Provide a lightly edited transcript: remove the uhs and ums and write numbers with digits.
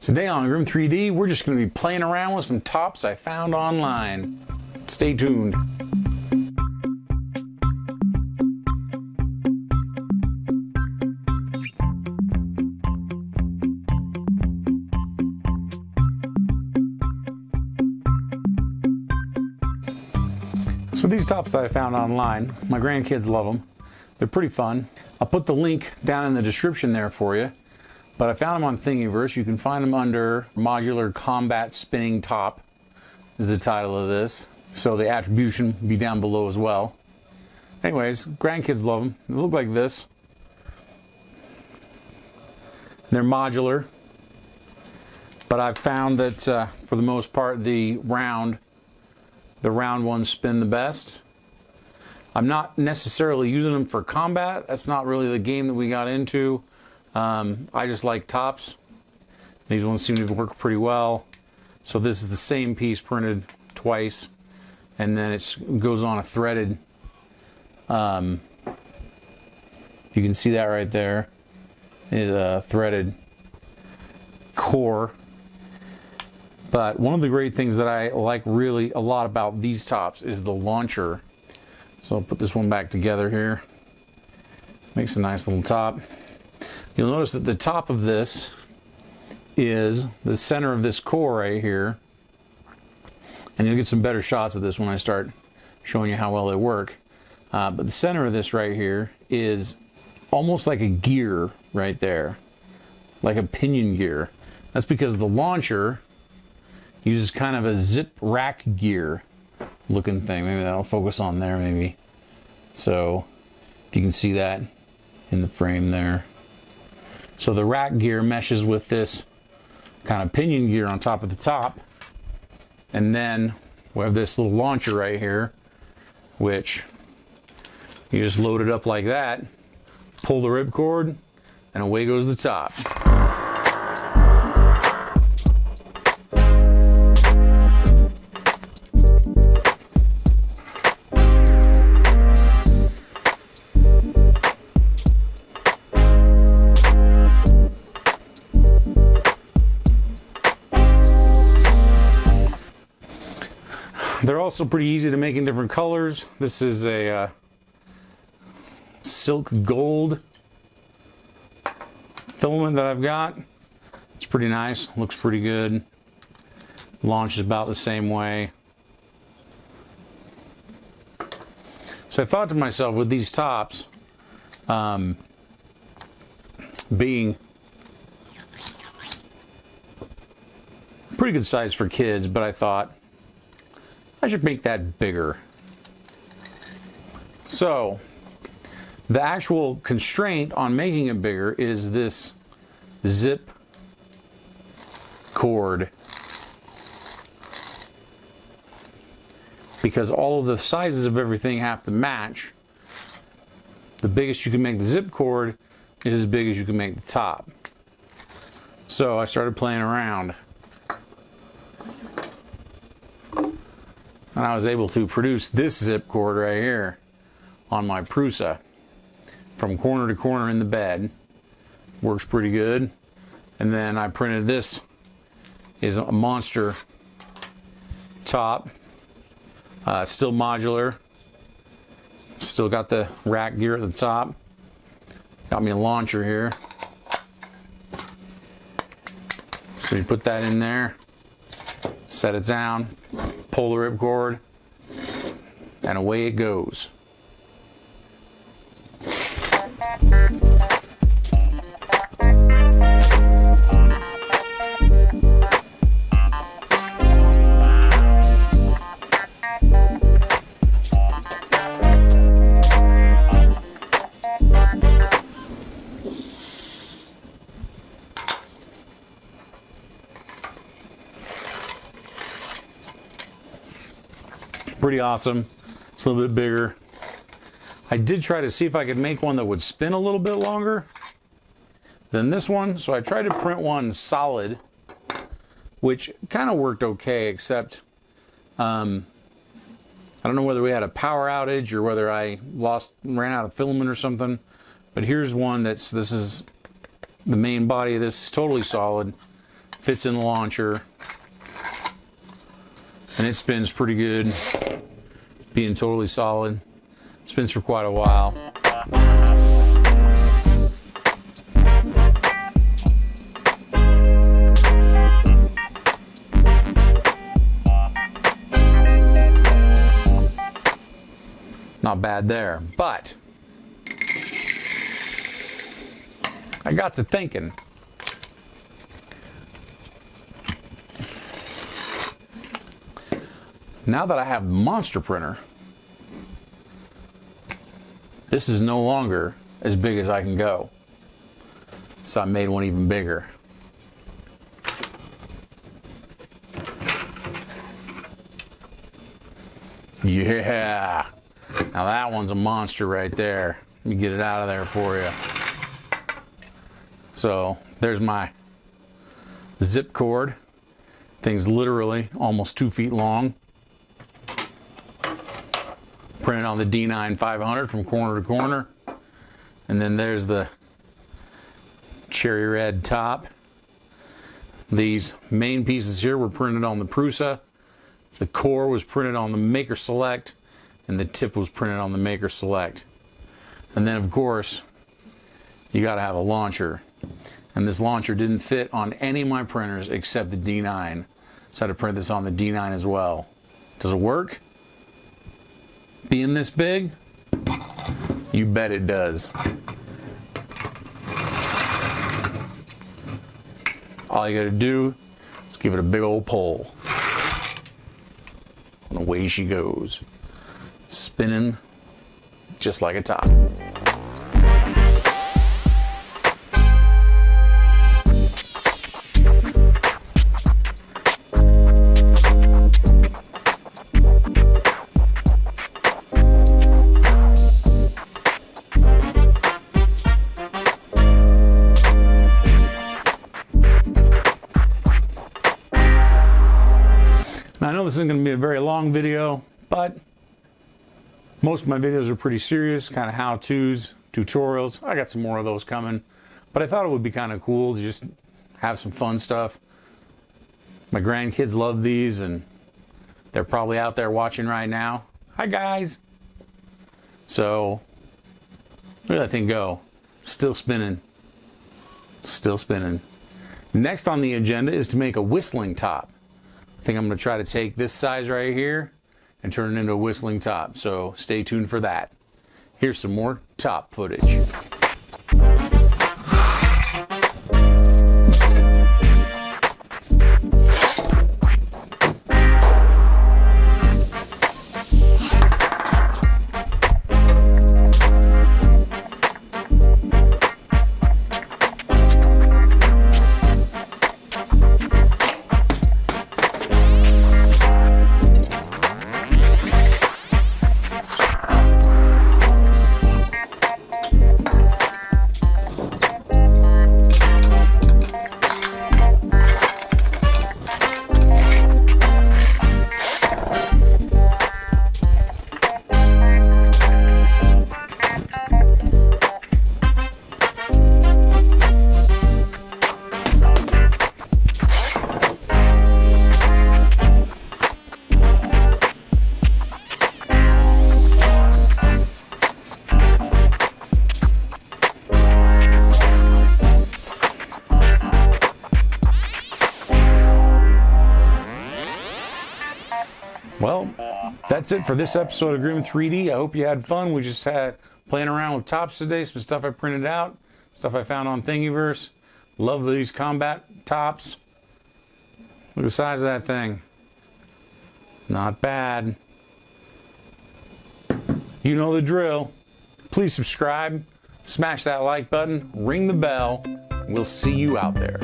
Today on Grim 3D, we're just going to be playing around with some tops I found online. Stay tuned. So these tops that I found online, my grandkids love them. They're pretty fun. I'll put the link down in the description there for you. But I found them on Thingiverse. You can find them under Modular Combat Spinning Top is the title of this. So the attribution will be down below as well. Anyways, grandkids love them. They look like this. They're modular. But I've found that for the most part the round ones spin the best. I'm not necessarily using them for combat. That's not really the game that we got into. I just like tops. These ones seem to work pretty well. So this is the same piece printed twice, and then it goes on a threaded. You can see that right there. It's a threaded core. But one of the great things that I like really a lot about these tops is the launcher. So I'll put this one back together here. Makes a nice little top. You'll notice that the top of this is the center of this core right here. And you'll get some better shots of this when I start showing you how well they work. But the center of this right here is almost like a gear right there. Like a pinion gear. That's because the launcher uses kind of a zip rack gear looking thing. Maybe that'll focus on there maybe. So if you can see that in the frame there. So the rack gear meshes with this kind of pinion gear on top of the top. And then we have this little launcher right here, which you just load it up like that, pull the ripcord, and away goes the top. They're also pretty easy to make in different colors. This is a silk gold filament that I've got. It's pretty nice, looks pretty good. Launches about the same way. So I thought to myself, with these tops being pretty good size for kids, but I thought I should make that bigger. So the actual constraint on making it bigger is this zip cord, because all of the sizes of everything have to match. The biggest you can make the zip cord is as big as you can make the top. So I started playing around. And I was able to produce this zip cord right here on my Prusa from corner to corner in the bed. Works pretty good. And then I printed this is a monster top. Still modular. Still got the rack gear at the top. Got me a launcher here. So you put that in there, set it down, pull the ripcord, and away it goes. Pretty awesome. It's a little bit bigger. I did try to see if I could make one that would spin a little bit longer than this one. So I tried to print one solid, which kind of worked okay, except I don't know whether we had a power outage or whether I ran out of filament or something. But here's one this is the main body of this is totally solid. fits in the launcher, and it spins pretty good, being totally solid. Spins for quite a while. Not bad there, but I got to thinking. Now that I have the monster printer, this is no longer as big as I can go. So I made one even bigger. Yeah. Now that one's a monster right there. Let me get it out of there for you. So there's my zip cord. Thing's literally almost 2 feet long. Printed on the D9 500 from corner to corner. And then there's the cherry red top. These main pieces here were printed on the Prusa. The core was printed on the Maker Select, and the tip was printed on the Maker Select. And then of course, you gotta have a launcher. And this launcher didn't fit on any of my printers except the D9. So I had to print this on the D9 as well. Does it work? Being this big? You bet it does. All you gotta do is give it a big old pull. And away she goes. Spinning just like a top. Now, I know this isn't going to be a very long video, but most of my videos are pretty serious, kind of how-tos, tutorials. I got some more of those coming, but I thought it would be kind of cool to just have some fun stuff. My grandkids love these, and they're probably out there watching right now. Hi, guys. So, look at that thing go. Still spinning. Still spinning. Next on the agenda is to make a whistling top. I think I'm going to try to take this size right here and turn it into a whistling top. So stay tuned for that. Here's some more top footage. Well, that's it for this episode of Grim 3D. I hope you had fun. We just had playing around with tops today, some stuff I printed out, stuff I found on Thingiverse. Love these combat tops. Look at the size of that thing. Not bad. You know the drill. Please subscribe, smash that like button, ring the bell. We'll see you out there.